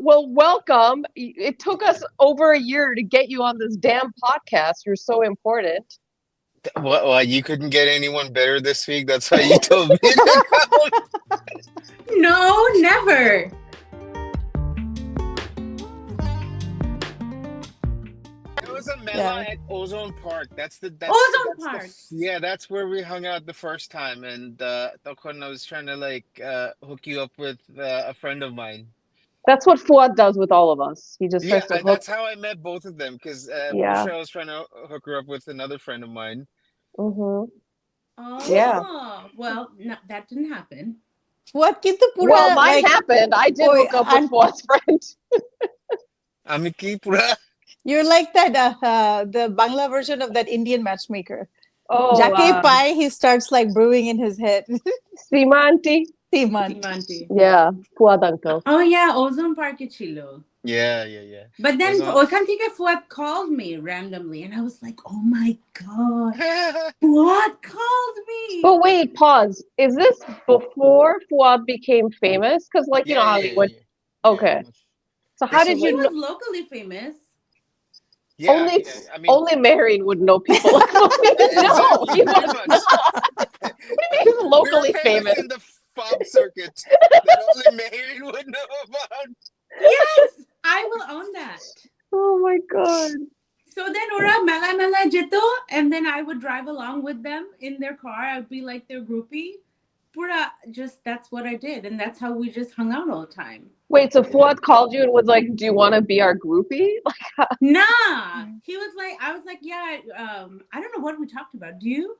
well, welcome. It took us over a year to get you on this damn podcast. You're so important. What, you couldn't get anyone better this week? That's why you told me to come. No, never. It was a Yeah. mela at Ozone Park. Ozone Park. Yeah, that's where we hung out the first time. And Tokon, I was trying to hook you up with a friend of mine. That's what Fuad does with all of us. He just Yeah, tries to hook. that's how I met both of them because Yeah. Bushra was trying to hook her up with another friend of mine. Mm-hmm. Oh, Yeah. well, no, that didn't happen. What kintu pura Well, mine like happened. I did Oi, hook up with Fuad's friend. Amiki pura. you're like that the Bangla version of that Indian matchmaker. Oh, Jake Pai, he starts like brewing in his head. Simanti. Timan. Simanti. Yeah, Fuad uncle. Oh yeah, Ozone Park e chilo. Yeah. But then Ozone- oikan theke Fuad called me randomly, and I was like, "Oh my god, Fuad called me!" But wait, pause. Is this before Fuad became famous? Because, like, you know, Hollywood. Yeah. Okay. So how This did was He you was know? locally famous. Yeah, Only, I mean, only Mehreen would know people like me. No, exactly, he pretty was much. not. What do you mean he's locally We're famous? in the fob circuit that only Mary would know about. Yes, I will own that. Oh my god. So then ora mela jeto, and then I would drive along with them in their car. I would be like their groupie. Pura, just that's what I did, and that's how we just hung out all the time. Wait, so Fuad called you and was like, "Do you want to be our groupie?" Like, Nah, he was like, I was like, yeah. I don't know what we talked about. Do you?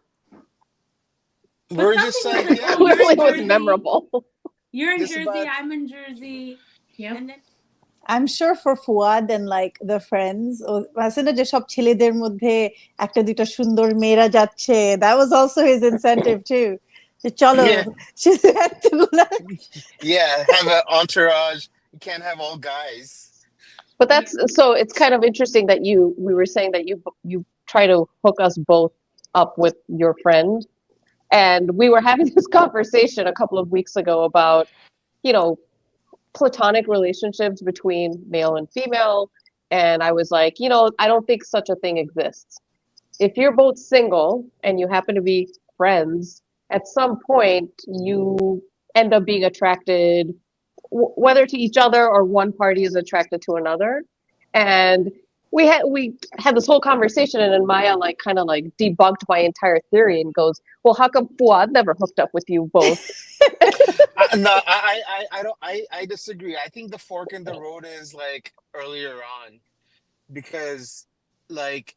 We're just something like, was yeah, oh, clearly you're in it was Jersey. memorable. You're in Just Jersey. about- I'm in Jersey. Yeah. And then I'm sure for Fuad and like the friends, আছে না যে সব ছেলেদের মধ্যে একটা দুইটা সুন্দর মেয়েরা যাচ্ছে, that was also his incentive too. যে চলো, Yeah, have an entourage. You can't have all guys. But that's so it's kind of interesting that we were saying that you try to hook us both up with your friend. And we were having this conversation a couple of weeks ago about, you know, platonic relationships between male and female. And I was like, you know, I don't think such a thing exists. If you're both single and you happen to be friends, at some point you end up being attracted, whether to each other or one party is attracted to another. And we had this whole conversation, and then Maya like kind of like debunked my entire theory and goes, "Well, how come Fuad never hooked up with you both?" No, I disagree. I think the fork in the road is like earlier on because, like,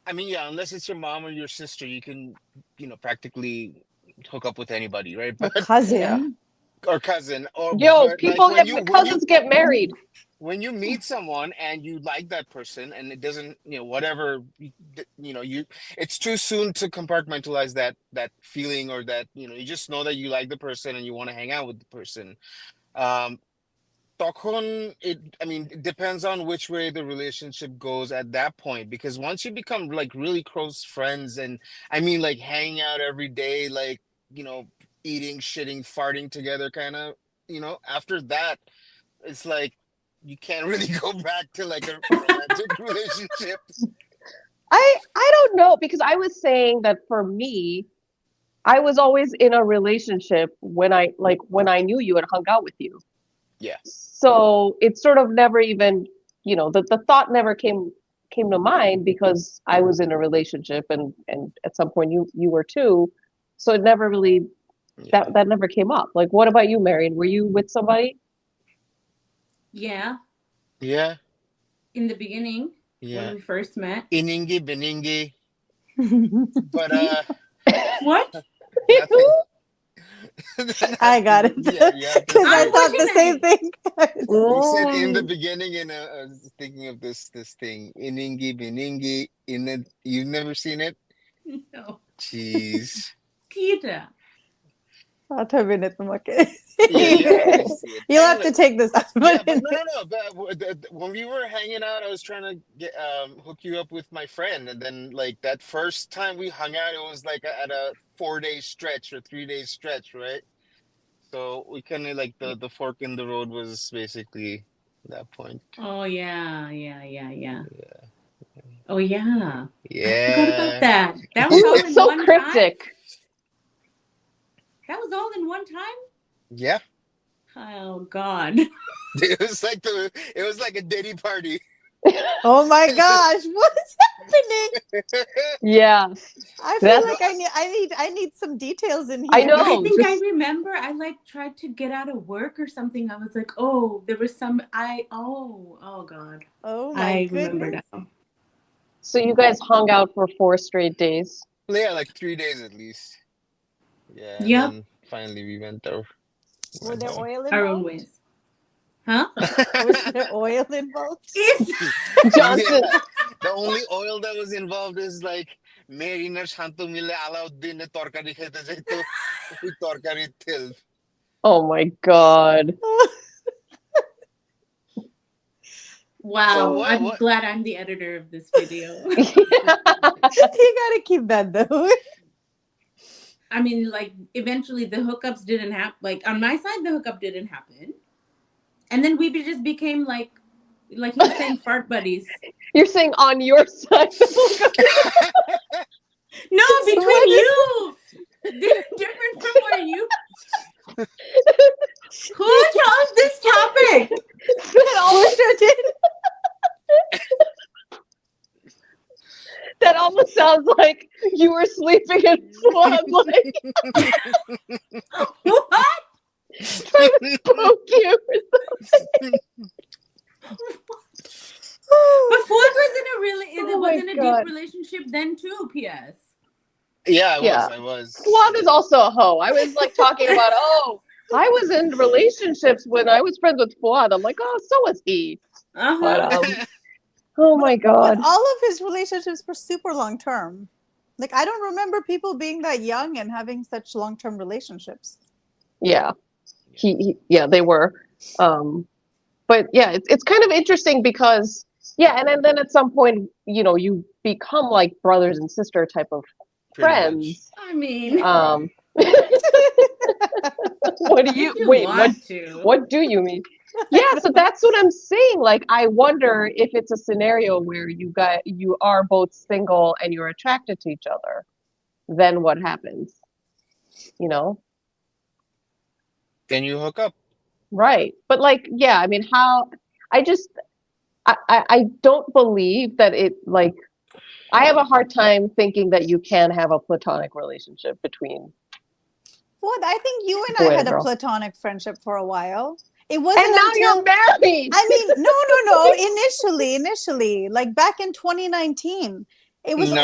I mean, yeah, unless it's your mom or your sister, you can, practically hook up with anybody, right? or But cousin. or cousin, or Yo, but people like get cousins get married. when you meet someone and you like that person and it doesn't, whatever, you it's too soon to compartmentalize that feeling or that, you just know that you like the person and you want to hang out with the person. Um, it depends on which way the relationship goes at that point, because once you become like really close friends and like hanging out every day, like, eating, shitting, farting together kind of, after that, it's like you can't really go back to like a romantic relationship. I don't know, because I was saying that for me, I was always in a relationship when I knew you and hung out with you. Yeah. So it sort of never even, the thought never came to mind because I was in a relationship and at some point you were too. So it never really that never came up. Like, what about you, Marion? Were you with somebody? yeah, Yeah. in the beginning Yeah. when we first met. Iningi, beningi. But What? nothing. I got it. Yeah. Because I Oh, thought the same unfortunate. thing. You said in the Mm. beginning, and I was thinking of this thing, iningi, beningi. In it, you've never seen it? No. Jeez. Kita. পাঠাবে না তোমাকে। Yeah, you have to see it. You'll And have to take this out. yeah, but no. But when we were hanging out, I was trying to get hook you up with my friend, and then like that first time we hung out, it was like at a 4-day stretch or 3-day stretch, right? So we kind of like the fork in the road was basically that point. Oh yeah, yeah, yeah, yeah. Yeah. Oh yeah. I forgot about Yeah. that. That was You were all in so one time? cryptic. That was all in one time? Yeah. Oh God. It was like a Diddy party. Oh my gosh, what is happening? Yeah, I feel that's No, like I need some details in I here. I know. think I Just remember I like tried to get out of work or something. I was like, oh, there was some oh God. Oh my I remember goodness. now. so you guys hung out for 4 straight days. yeah, like 3 days at least. Yeah, and Yep. then finally we Were went there home. oil Our own involved? ways. Huh? Was there oil involved? Is Yeah, Johnson. the only oil that was involved is like Mehreen আর শান্ত মিলে আলাউদ্দিনের তরকারি খেতে যাইতো ওই তরকারির তেল Oh my God. so wow. what I'm what glad I'm the editor of this video. You gotta keep that though. I mean, like eventually the hookups didn't happen. Like on my side, the hookup didn't happen, and then we just became like he was saying, fart buddies. You're saying on your side. No, So between what is you. Different from where you. Who chose this topic? that, almost, Bushra did? that almost sounds like you were sleeping in flood, like What? trying to poke you. But Ford was in a really Oh was my in a deep God. relationship then too. P.S. yeah Yeah. I was Fuad is yeah. also a hoe. I was like talking about, oh, I was in relationships when I was friends with Fuad. I'm like, oh, so was he. Uh But huh. oh my But God. all of his relationships were super long term. Like I don't remember people being that young and having such long term relationships. Yeah. Yeah, they were. But yeah, it's kind of interesting because yeah, and then at some point, you become like brothers and sister type of pretty much. friends. I mean, What do if you you wait, want to. what do you mean? Yeah, so that's what I'm saying. Like I wonder if it's a scenario where you are both single and you're attracted to each other, then what happens? You know? Then you hook up. Right. But like, yeah, I mean, how I just I don't believe that it like I have a hard time thinking that you can have a platonic relationship between Well, I think you and I boy and had a girl. platonic friendship for a while. It And wasn't now you're until married. I mean, no. Initially, like back in 2019, No. it was Well,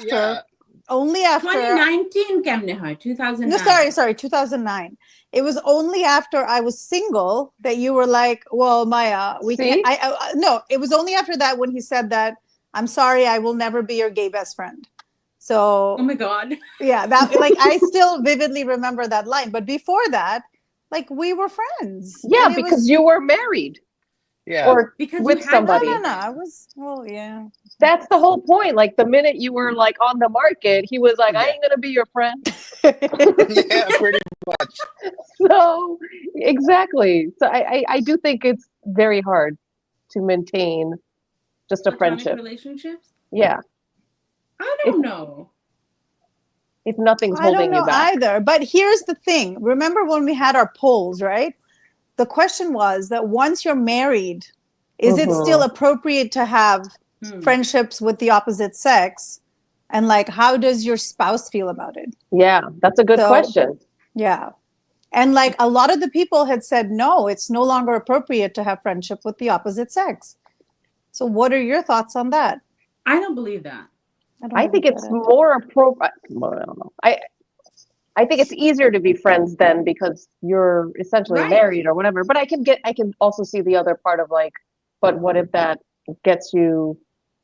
yeah. only after 2019 kemne hoy, no, 2009. sorry, 2009. It was only after I was single that you were like, well, Maya, we can't. See? No, it was only after that when he said that, I'm sorry, I will never be your gay best friend. Oh So, my God. yeah, that like I still vividly remember that line. But before that, like we were friends. Yeah, And it because was, you were married Yeah. or Because you with had no, somebody. I children. was, well, yeah. That's the whole point. Like the minute you were like on the market, he was like, I Yeah. ain't gonna be your friend. Yeah, pretty much. So exactly. So I do think it's very hard to maintain just a Platonic friendship. relationships? Yeah. I If don't know. if nothing's I don't holding you know back. either. But here's the thing. Remember when we had our polls, right? The question was that once you're married, is it still Hmm. appropriate to have friendships with the opposite sex? And like, how does your spouse feel about it? Yeah, that's a good So, question. yeah. And like a lot of the people had said, no, it's no longer appropriate to have friendship with the opposite sex. So, what are your thoughts on that? I don't believe that. I don't I think believe that it's either. more appropriate. Well, I don't know. I think it's easier to be friends then because you're essentially Right. married or whatever. But I can also see the other part of like, but what if that gets you,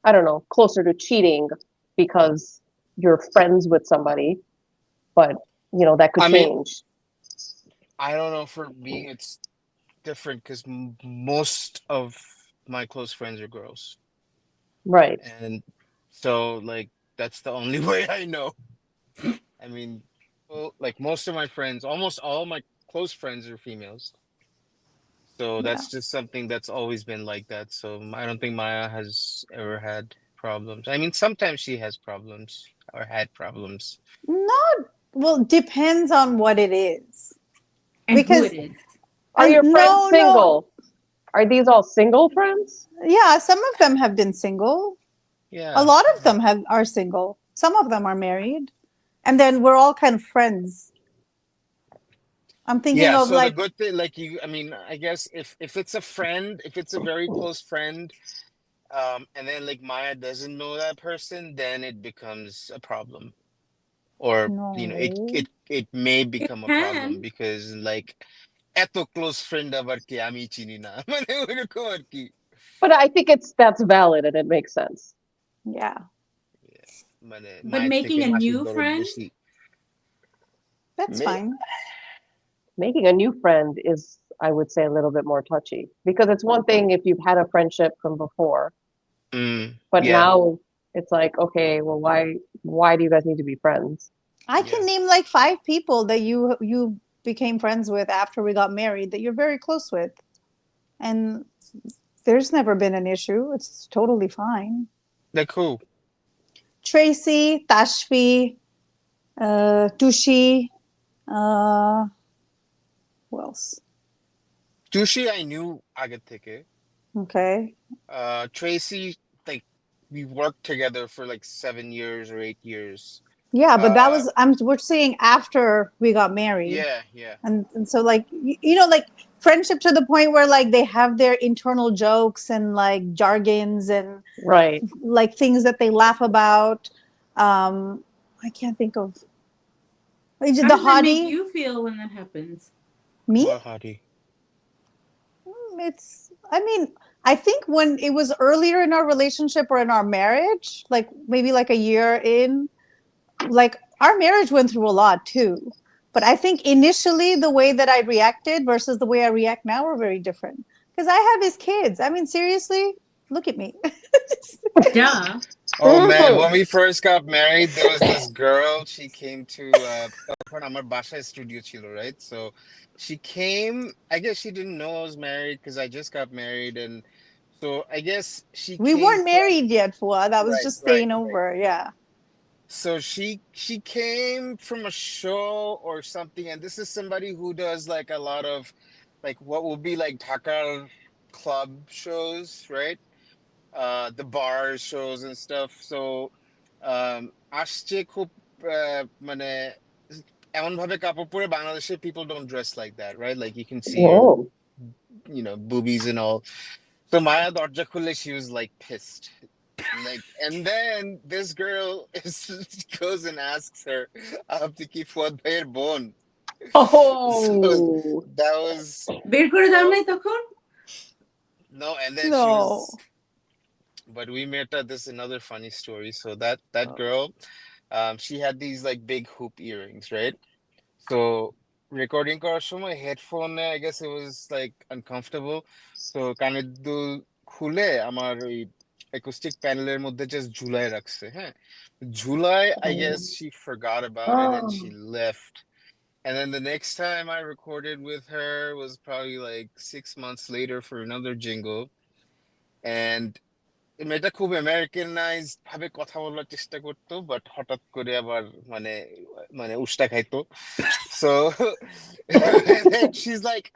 I don't know, closer to cheating because you're friends with somebody, but that could I mean, change. I don't know. For me, it's different because most of my close friends are girls, Right. and so like that's the only way I know. I mean, Well, like most of my friends, almost all my close friends are females. So Yeah. that's just something that's always been like that. So I don't think Maya has ever had problems. I mean, sometimes she has problems or had problems. Not, well, depends on what it is. And who it Because, is. Are your friends no, no. single? Are these all single friends? Yeah, some of them have been single. A Yeah. lot of them are single. Some of them are married. And then we're all kind of friends. I'm thinking Yeah, of so the like, good thing, like I mean, I guess if it's a friend, if it's a very close friend, and then like Maya doesn't know that person, then it becomes a problem. Or, no. it may It become a problem can. because like eto close friend আবার কে আমি চিনি না মানে ওইরকম আর কি But I think that's valid and it makes sense. Yeah, মানে But মায়ের থেকে making a মাসির new দরদ friend, বেশি that's May- fine. Making a new friend is, I would say, a little bit more touchy because it's one thing if you've had a friendship from before, but yeah, now it's like, okay, well, why do you guys need to be friends? I yeah, can name like 5 people that you became friends with after we got married that you're very close with. And there's never been an issue. It's totally fine. they're cool. Tracy, Tashvi, Tushi, uh, who else? Tushi I knew আগে থেকে. Okay. Tracy, like we worked together for like 7 years or 8 years. Yeah, but that uh was we're saying after we got married. yeah, yeah, And so like like friendship to the point where like they have their internal jokes and like jargons and Right. like things that they laugh about. I can't think of how the does that make hottie. you feel when that happens? Me? what Hadi? It's, I mean, I think when it was earlier in our relationship or in our marriage, like maybe like a year in, like our marriage went through a lot too. But I think initially the way that I reacted versus the way I react now are very different. Because I have his kids. I mean, seriously, look at me. Duh. Oh man, when we first got married, there was this girl. She came to তখন আমার বাসায় studio ছিল, right? So she came. I guess she didn't know I was married because I just got married, and so I guess she We came weren't from married yet, Fuad. I was right, just right. staying over. Yeah. So she came from a show or something, and this is somebody who does like a lot of like what will be like Taka club shows, right? The bar shows and stuff. So আসছে খুব মানে এমন ভাবে কাপড় পরে বাংলাদেশে people don't dress like that, right? Like you can see your Whoa. boobies and all. So Maya দরজা খুললে she was like pissed. Like, and then this girl goes and asks her, আপনি কি ফুয়াদ ভাইয়ের বোন? So Oh. that was বের করে দাও well, নাই তখন? no, and then she was, No. but we met at this another funny story. So that girl, she had these like big hoop earrings, right? So recording করার সময় headphone I guess it was like uncomfortable. So কানের দুল খুলে আমার ওই acoustic প্যানেলের মধ্যে just ঝুলায় রাখছে, হ্যাঁ? July, I guess she forgot about it and she Oh. left. And then the next time I recorded with her was probably like 6 months later for another jingle. And মেয়েটা খুব আমেরিকানাইজড ভাবে কথা বলার চেষ্টা করতো, বাট হঠাৎ করে আবার মানে মানে উষ্টা খাইতো। So and then she's like,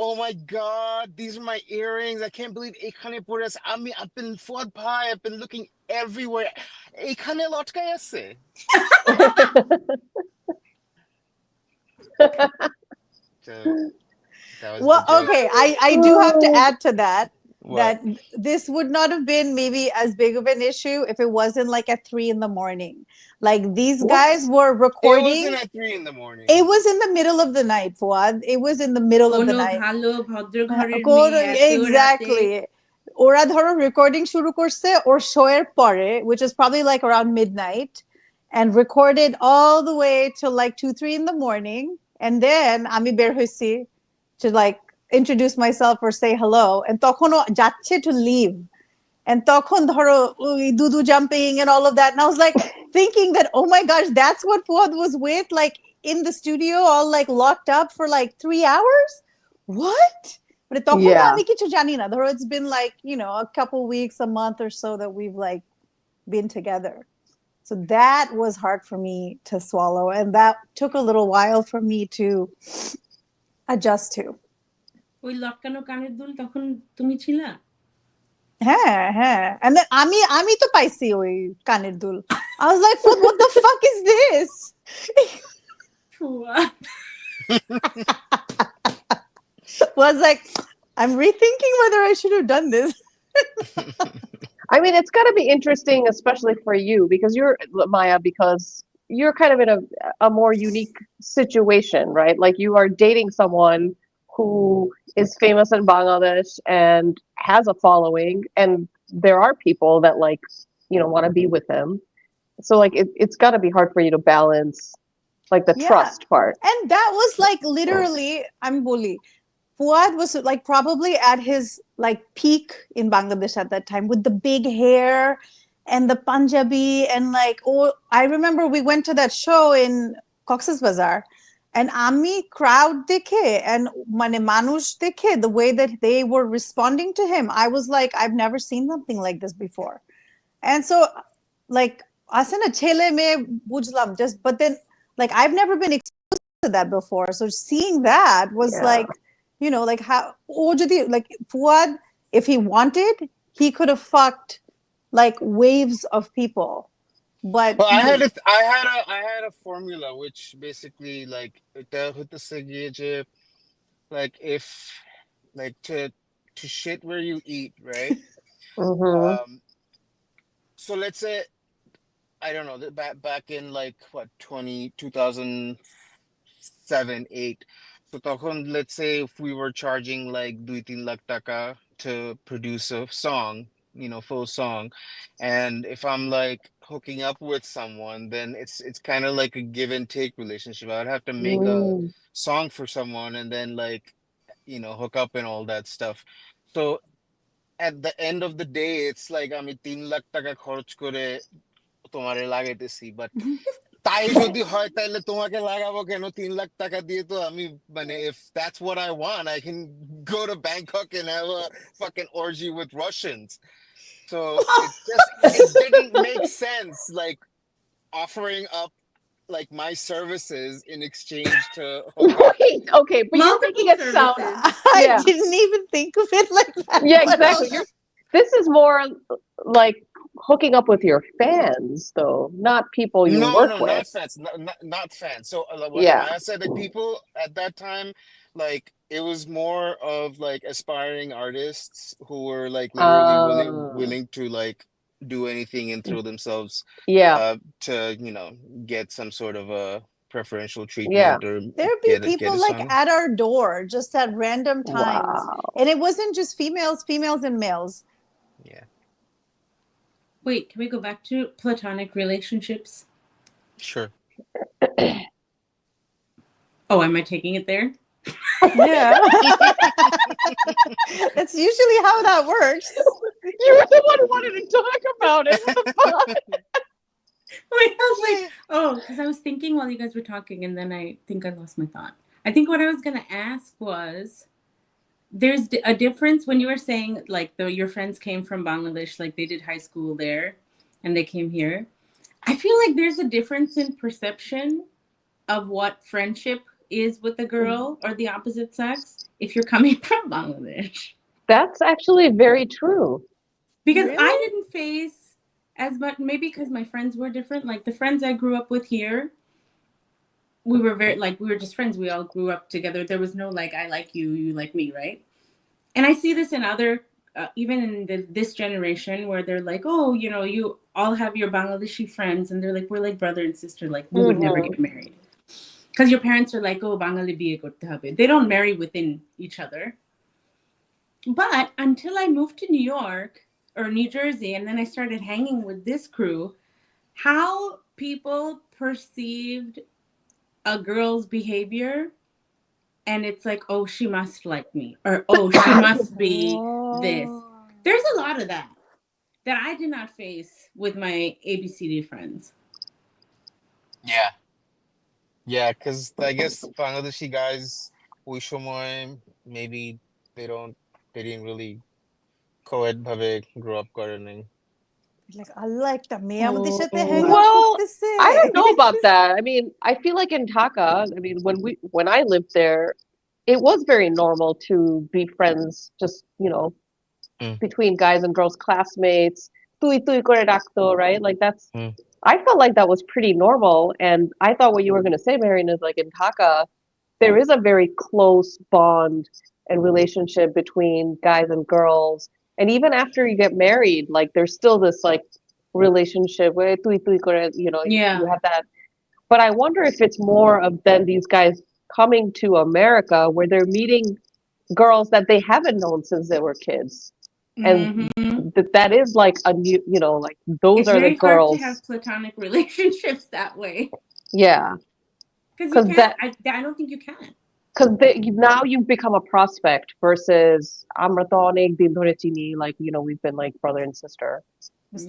oh my god, these are my earrings, I can't believe এখানে পড়ে আছে। I've been ফুয়াদ ভাই, I've been looking everywhere, এখানে লটকায় আছে। So that was the Well, joke. okay, I do have to add to that What? that this would not have been maybe as big of an issue if it wasn't like at 3 in the morning. Like these What? guys were It wasn't recording. at 3 in the morning. It was in the middle of the night, Fuad. It was in the middle of the কোনো night. ভালো ভদ্র ঘরের মেয়ে কোনো- এত রাতে exactly. ওরা ধরো রেকর্ডিং শুরু করছে ওর শো এর পরে, which is probably like around midnight, and recorded all the way till like 2, 3 in the morning. And then আমি বের হইছি to like introduce myself or say hello. And তখনও যাচ্ছে to leave. And তখন ধরো দুদু jumping and all of that. And I was like thinking that, oh my gosh, that's what Fuad was with, like in the studio, all like locked up for like 3 hours. What? But তখন Yeah. আমি কিছু জানি না। ধরো it's been like, a couple weeks, a month or so that we've like been together. So that was hard for me to swallow. And that took a little while for me to adjust to. ওই লটকানো কানের দুল তখন তুমি ছিলা? হ্যাঁ। And then আমি তো পাইছি ওই কানের দুল। I was like, what the fuck is this? Was like, I'm rethinking whether I should have done this. I mean, it's got to be interesting, especially for you, because you're kind of in a more unique situation, right? Like you are dating someone who is famous in Bangladesh and has a following, and there are people that like, want to be with him. So like it's got to be hard for you to balance like the trust part. And that was like literally, I'm bully. Fuad was like probably at his like peak in Bangladesh at that time with the big hair and the Punjabi and like, I remember we went to that show in Cox's Bazar and ami crowd dekhe and mane manush dekhe, the way that they were responding to him, I was like, I've never seen something like this before. And so like asana chele me bujlam just, but then like I've never been exposed to that before, so seeing that was like, like how like Fuad, if he wanted, he could have fucked like waves of people. But well, I had a formula which basically like like if like to shit where you eat, right? Mm-hmm. So let's say, I don't know, back in like what 2007, 8. So তখন, let's say if we were charging like 2-3 lakh taka to produce a song, full song, and if I'm like hooking up with someone, then it's kind of like a give and take relationship. I would have to make a Mm. song for someone and then like hook up and all that stuff. So at the end of the day, it's like আমি 3 লাখ টাকা খরচ করে তোমারে লাগাইতেছি, but তাই যদি হয় তাহলে তোমাকে লাগাবো কেন 3 লাখ টাকা দিয়ে? তো আমি মানে, if that's what I want, I can go to Bangkok and have a fucking orgy with Russians. So it didn't make sense like offering up like my services in exchange to hook up. Right. Okay, but you're making it sound. I Yeah. didn't even think of it like that. Yeah, exactly. This is more like hooking up with your fans, though, not people you work No, with. not fans, not fans. So Yeah. when I said like people at that time, like it was more of like aspiring artists who were like literally willing to like do anything and throw themselves Yeah. to get some sort of a preferential Yeah. treatment or There'd be get people a like song. at our door just at random times. Wow. And it wasn't just females and males. Yeah. Wait, can we go back to platonic relationships? Sure. Oh, am I taking it there? Yeah. That's usually how that works. You were the one who wanted to talk about it. What the fuck? Wait, I was like, because I was thinking while you guys were talking, and then I think I lost my thought. I think what I was going to ask was, there's a difference when you were saying like your friends came from Bangladesh, like they did high school there and they came here. I feel like there's a difference in perception of what friendship is with a girl or the opposite sex if you're coming from Bangladesh. That's actually very true. Because Really? I didn't face as much, maybe because my friends were different. Like the friends I grew up with here, we were just friends. We all grew up together. There was no like, I like you, you like me, right? And I see this in other, even in this generation where they're like, oh, you all have your Bangladeshi friends. And they're like, we're like brother and sister. Like we would never get married. Because your parents are like, oh, Bangali biye korte hobe. They don't marry within each other. But until I moved to New York or New Jersey, and then I started hanging with this crew, how people perceived a girl's behavior, and it's like, oh, she must like me, or oh, she must be this. There's a lot of that. that I did not face with my ABCD friends. Yeah. Yeah, because I guess Bangladeshi guys, ওই সময় maybe they don't, they didn't really co-ed ভাবে grow up করে নাই. Like আল্লাহ একটা মেয়ে আমাদের Oh, সাথে hang out Well, করতেছে। I don't know about that. I mean, I feel like in Taka, I mean, when I lived there, it was very normal to be friends, just Mm, between guys and girls, classmates. Tui tui kore rakto, right? Like that's. mm, I felt like that was pretty normal, and I thought what you were going to say, Marion, is like in Taka, there is a very close bond and relationship between guys and girls, and even after you get married, like there's still this like relationship where tui tui kore, yeah. you have that. But I wonder if it's more of then these guys coming to America where they're meeting girls that they haven't known since they were kids. And that is like a new, like those It's are the very hard to girls. have platonic relationships that way. Yeah. Because you Because can't. I don't think you can. because now you've become a prospect versus আমরা তো অনেক দিন ধরে চিনি, like we've been like brother and sister.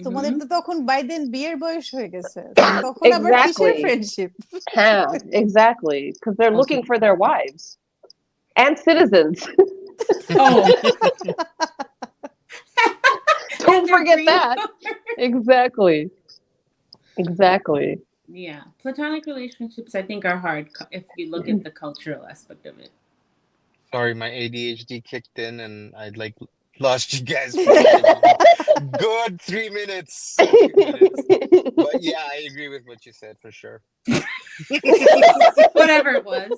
তোমাদের তো তখন by then বিয়ের বয়স হয়ে গেছে। So তখন আবার কিসের Exactly. friendship? হ্যাঁ, exactly. Because they're Also- looking for their wives and citizens. Oh. Don't And their forget green that. card. Exactly. Exactly. Yeah, platonic relationships I think are hard if you look at the cultural aspect of it. sorry, my ADHD kicked in and I'd like lost you guys for like a good 3 minutes. 3 minutes. But yeah, I agree with what you said for sure. Whatever it was.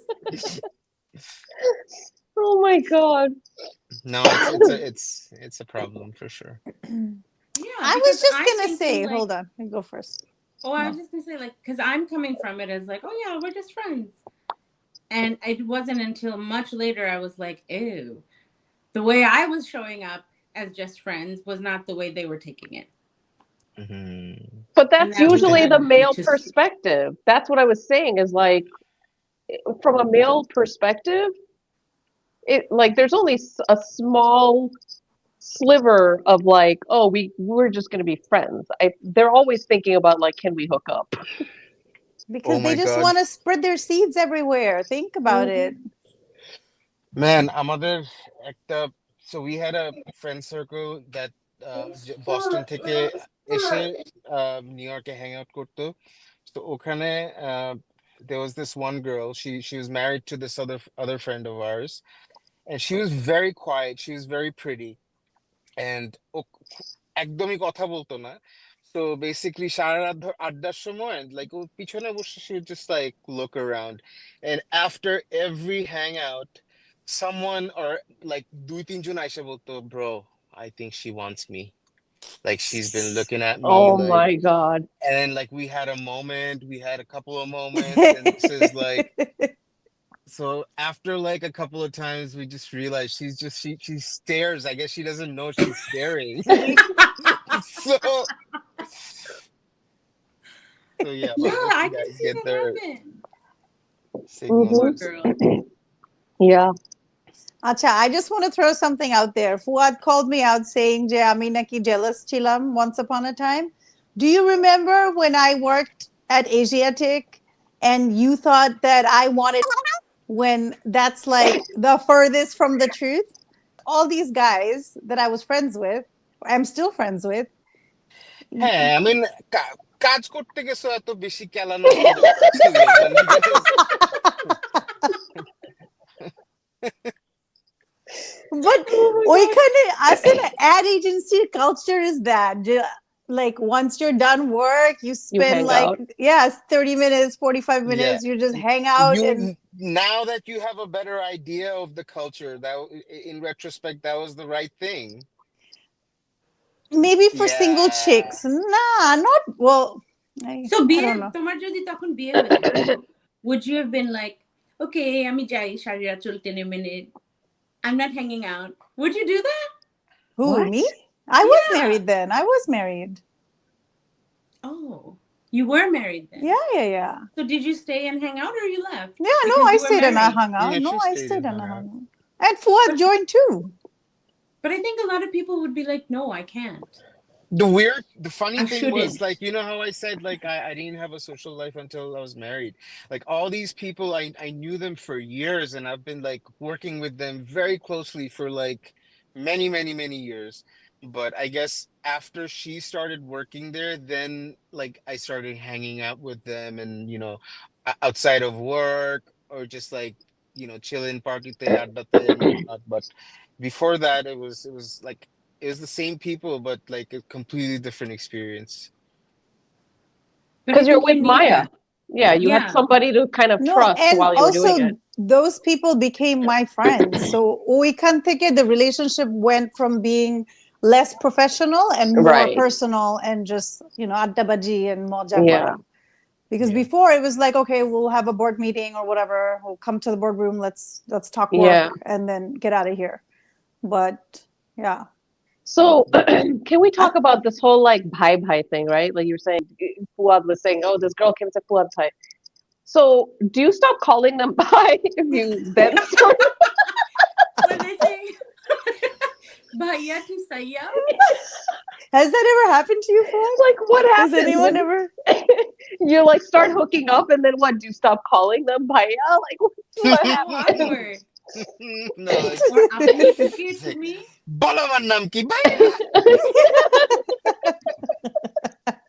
Oh my God. No, it's a problem for sure. Yeah, I was because just I'm gonna thinking, say, like- hold on, you go first. Oh, I was just gonna say, like, because I'm coming from it as like, oh yeah, we're just friends, and it wasn't until much later I was like, ew, the way I was showing up as just friends was not the way they were taking it. Mhm. But that's that was usually kind the of male interesting. perspective. That's what I was saying is like, from a male perspective, it like there's only a small sliver of like, oh, we're just going to be friends. They're always thinking about like, can we hook up? Because Oh they my just God. want to spread their seeds everywhere. Think about it. Man, আমাদের একটা, so we had a friend circle that Boston থেকে এসে new ইয়র্কে hang out করতো। তো ওখানে there was this one girl, she was married to this other friend of ours, and she was very quiet, she was very pretty, and ও একদমই কথা বলতো না। So basically সারা রাত আড্ডার সময় like ও পিছনে বসে she would just like look around, and after every hangout someone or like দুই তিনজন আইসা বলতো, bro, I think she wants me, like she's been looking at me, Oh like, my God. and then like we had a moment, we had a couple of moments, and this is like, so after like a couple of times we just realized she stares, I guess she doesn't know she's staring. so yeah, Yeah, Bangladeshi I can guys see get that their happen. signals Poor mixed. girl. Yeah. Acha, I just want to throw something out there. Fuad called me out saying যে আমি নাকি jealous ছিলাম once upon a time. Do you remember when I worked at Asiatic and you thought that I wanted when that's like the furthest from the truth? All these guys that I was friends with, I'm still friends with. Hey, I mean, কাজ করতে গেছো এত বেশি কেলানোর কি দরকার ছিল, মানে just But ওইখানে আছে না, ad agency culture is that like once you're done work, you spend hang like out. 30 minutes, 45 minutes, yeah, you just hang out you and now that you have a better idea of the culture, that in retrospect that was the right thing. maybe for single Yeah. chicks. Nah, not well. So I বিয়ে don't know. তোমার যদি তখন বিয়ে হয়ে যেত, would you have been like, okay, আমি যাই শাড়ির আঁচল টেনে মেনে, I'm not hanging out? Would you do that? Who, What? me? I was Yeah. married then. I was married. Oh, you were married then. Yeah. So did you stay and hang out or you left? Yeah, no, Because I you were stayed and I married. hung out. Yeah, No, she I stayed stayed and and I hung hung out. And Fuad joined too. But I think a lot of people would be like, no, I can't. The funny I thing was, shouldn't. like, you know how I said, like, I didn't have a social life until I was married. Like, all these people, I knew them for years, and I've been like working with them very closely for like many, many, many years. But I guess after she started working there, then like I started hanging out with them, and outside of work, or just like, chilling, party, and whatnot. But before that, it was like it was the same people, but like a completely different experience. But I Because you're think with you need Maya. that. Yeah, you had Yeah. somebody to kind of No, trust and while you were doing it. also those people became my friends. So Uikanteke, the relationship went from being less professional and more Right. personal and just, addabaji and moja Yeah. kora. Because Yeah. before it was like, okay, we'll have a board meeting or whatever. We'll come to the boardroom. Let's talk Yeah. work and then get out of here. But yeah, So can we talk I, about this whole like bhai thing, right? Like you were saying, Fuad was saying, oh, this girl came to Fuad's high. So do you stop calling them bhai if you then start? When they say Bhaiya to Saya, has that ever happened to you, Fuad? Like what Has happens anyone when ever? you like start hooking up and then what? Do you stop calling them bhaiya? Like what so happens? awkward. No, it's Or apni it's puke to like me. Balawan nam ki bhaiya.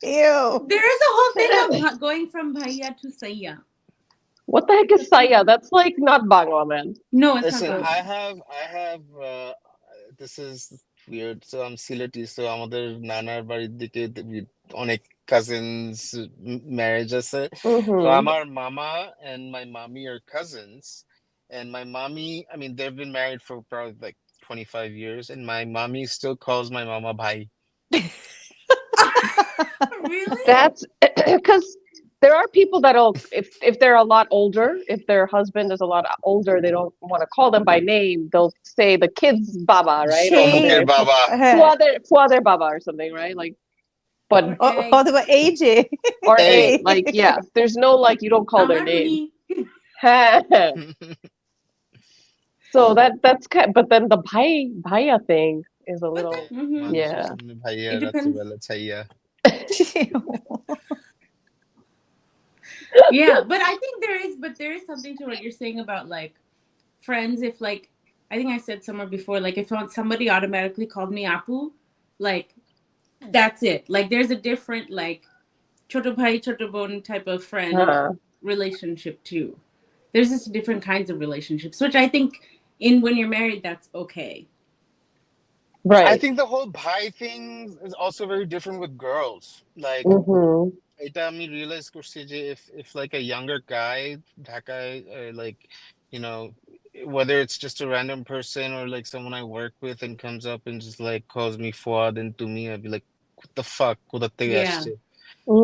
Ew. There is a whole thing of going from Bhaiya to Saya. What the heck is saya? That's like not Bangla, man. No, it's not Listen, Bangla. I have this is weird. So I'm Sileti, so আমাদের নানার বাড়ির দিকে অনেক cousins marriage আছে. So Mm-hmm. আমার mama and my mommy are cousins. And my mommy, I mean, they've been married for probably like 25 years, and my mommy still calls my mama bhai. Really? That's because there are people that'll if they're a lot older, if their husband is a lot older, they don't want to call them by name. They'll say the kid's baba, right? Or Shomukher Che. the baba. father baba or something, right? Like, but Or A. Oh, the AJ. or Hey. a like yeah, there's no like you don't call their Amar name. Uni. So that's kind, but then the bhaiya thing is a But little then, mm-hmm. মানুষের yeah. সামনে ভাইয়া It depends. রাত্রিবেলা ছাইয়া. Yeah, but I think there is something to what you're saying about like friends. If like, I think I said somewhere before, like if somebody automatically called me Apu, like that's it. Like there's a different like choto bhai choto bon type of friend Uh, relationship too. There's just different kinds of relationships, which I think in when you're married, that's okay. I right. think the whole bhai thing is also very different with girls. Like, Mm-hmm. এটা আমি realise করছি যে if like a younger guy ঢাকায় like whether it's just a random person or like someone I work with and comes up and just like calls me Fuad and to me I'd be like what the fuck কোথা থেকে Yeah. আসছে.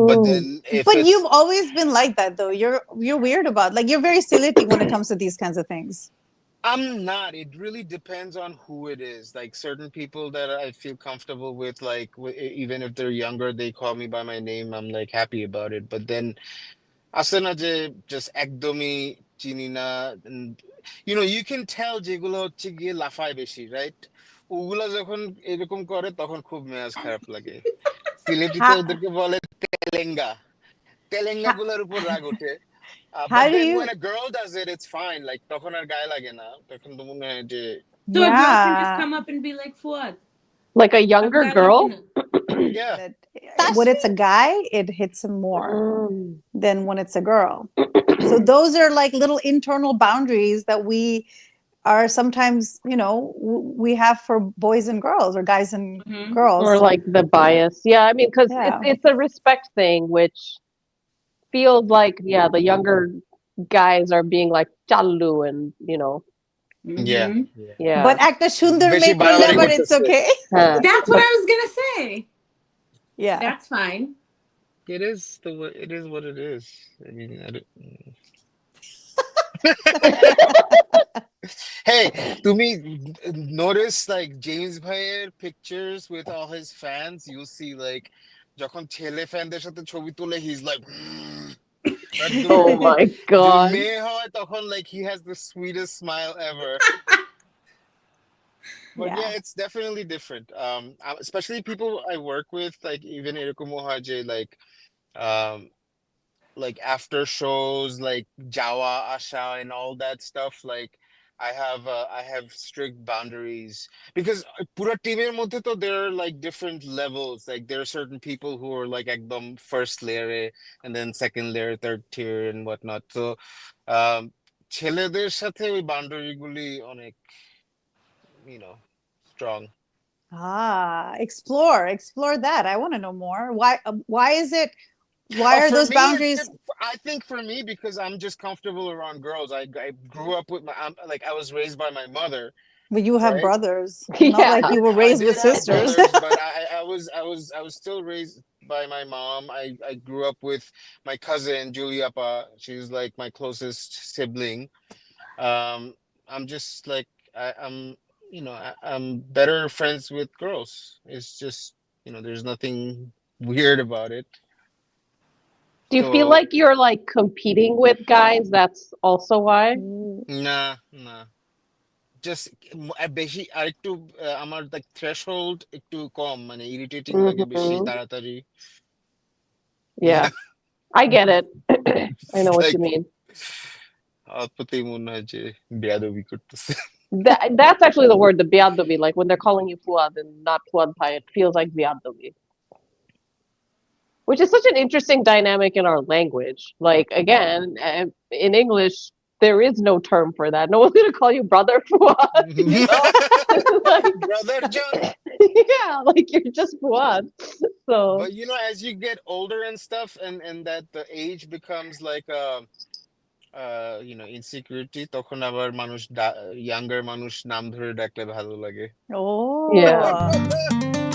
But then Mm. if But it's you've always been like that, though. You're weird about like you're very silly when it comes to these kinds of things. I'm not. It really depends on who it is. Like certain people that I feel comfortable with, like even if they're younger, they call me by my name. I'm like happy about it. But then আছে না যে just একদমই চিনি না, and you can tell যেগুলো হচ্ছে গিয়ে লাফায় বেশি, রাইট? ওগুলা যখন এরকম করে তখন খুব মেজাজ খারাপ লাগে। সিলেটিতে How ওদেরকে বলে তেলেঙ্গা। তেলেঙ্গা how, গুলার উপর রাগ ওঠে। But how do then you? when a girl does it, it's fine. Like তখন আর গায়ে লাগে না। তখন তো মনে হয় যে So a girl can just Yeah, come up and be like, Fuad, Like a ab younger gala girl? kina. yeah. that when it's a guy, it hits him more Mm. than when it's a girl. So those are like little internal boundaries that we are sometimes, we have for boys and girls or guys and Mm-hmm. Or girls. like the bias. Yeah, I mean, because Yeah. it's a respect thing, which feels like, yeah, the younger guys are being like challu and, Yeah. Mm-hmm. Yeah. yeah. But act a sundar বেশি mein korle, বাড়াবাড়ি but it's করতেছে। okay. Huh. That's what But I was gonna say. Yeah. That's fine. It is what it is. I mean, hey, তুমি notice like James ভাইয়ের pictures with all his fans, you'll see like যখন ছেলে ফ্যানদের সাথে ছবি তুলে he's like একদম oh এরকম। my যদি God. মেয়ে হয় তখন like he has the sweetest smile ever. But yeah, Yeah. it's definitely different. Especially people I work with, like even এরকম হয় যে um like after shows like Jawa, Asha and all that stuff, like I have strict boundaries because pura teamer মধ্যে তো there are like different levels. Like there are certain people who are like একদম first layer and then second layer, third tier and whatnot. So um ছেলেদের সাথে ওই boundary গুলি অনেক you know strong. Explore that. I want to know more. Why is it, why are For those me, boundaries? I think for me because I'm just comfortable around girls. I grew up with like I was raised by my mother, Well, you have right? brothers, not like Yeah. you were I raised with did have sisters. brothers, but I was still raised by my mom. I grew up with my cousin Juliapa. She's like my closest sibling. Um, I'm just like I'm I'm better friends with girls. It's just there's nothing weird about it. Do you feel So like you're like competing with guys? That's also why. Ooh. nah. Just বেশি আরেকটু আমার like threshold একটু কম মানে irritating লাগে বেশি Hmm. তাড়াতাড়ি. Yeah, Yeah, I get it. I it's know what you like mean. অল্পতেই মনে হয় যে বেয়াদবি করতেছে. That's actually the word, the biadobi. Like when they're calling you puad and not puad pie, it feels like biadobi. Which is such an interesting dynamic in our language. Like again, in English, there is no term for that. No one's gonna call you brother puad, you know? Like, Brother John. yeah, like you're just puad. So But as you get older and stuff, and that the age becomes like insecurity, তখন আবার মানুষ younger মানুষ নাম ধরে ডাকলে ভালো লাগে. yeah. Oh.